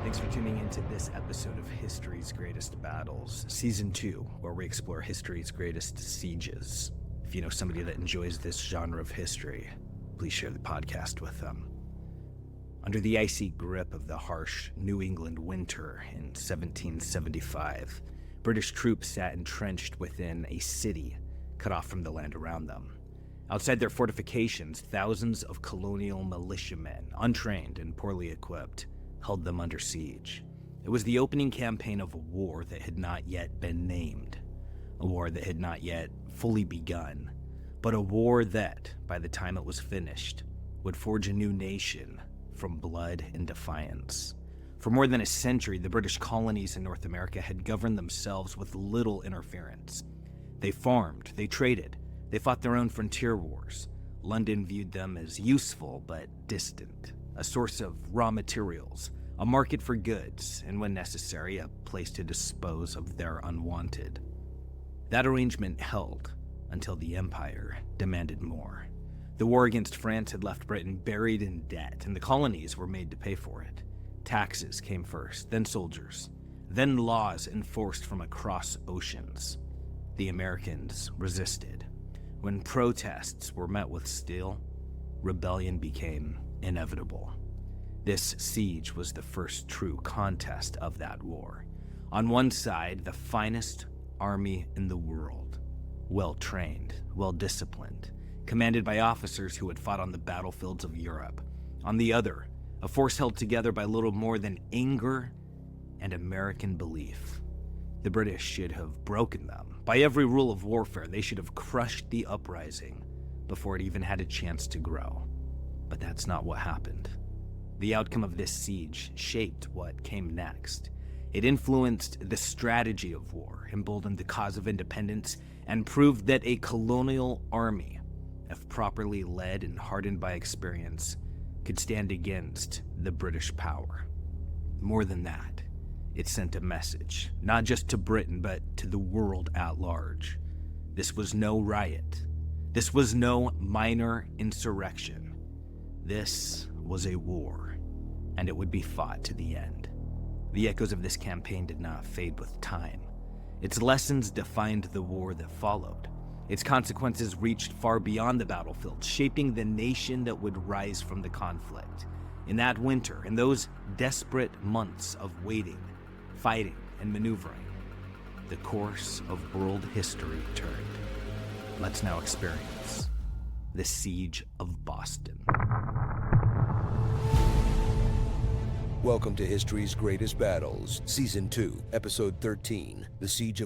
Thanks for tuning into this episode of History's Greatest Battles, Season 2, where we explore history's greatest sieges. If you know somebody that enjoys this genre of history, please share the podcast with them. Under the icy grip of the harsh New England winter in 1775, British troops sat entrenched within a city cut off from the land around them. Outside their fortifications, thousands of colonial militiamen, untrained and poorly equipped, held them under siege. It was the opening campaign of a war that had not yet been named, a war that had not yet fully begun, but a war that, by the time it was finished, would forge a new nation from blood and defiance. For more than a century, the British colonies in North America had governed themselves with little interference. They farmed, they traded, they fought their own frontier wars. London viewed them as useful but distant, a source of raw materials, a market for goods, and when necessary, a place to dispose of their unwanted. That arrangement held until the Empire demanded more. The war against France had left Britain buried in debt, and the colonies were made to pay for it. Taxes came first, then soldiers, then laws enforced from across oceans. The Americans resisted. When protests were met with steel, rebellion became inevitable. This siege was the first true contest of that war. On one side, the finest army in the world, well-trained, well-disciplined, commanded by officers who had fought on the battlefields of Europe. On the other, a force held together by little more than anger and American belief. The British should have broken them. By every rule of warfare, they should have crushed the uprising before it even had a chance to grow. But that's not what happened. The outcome of this siege shaped what came next. It influenced the strategy of war, emboldened the cause of independence, and proved that a colonial army, if properly led and hardened by experience, could stand against the British power. More than that, it sent a message, not just to Britain, but to the world at large. This was no riot. This was no minor insurrection. This was a war, and it would be fought to the end. The echoes of this campaign did not fade with time. Its lessons defined the war that followed. Its consequences reached far beyond the battlefield, shaping the nation that would rise from the conflict. In that winter, in those desperate months of waiting, fighting, and maneuvering, the course of world history turned. Let's now experience the Siege of Boston. Welcome to History's Greatest Battles, Season 2, Episode 13, The Siege of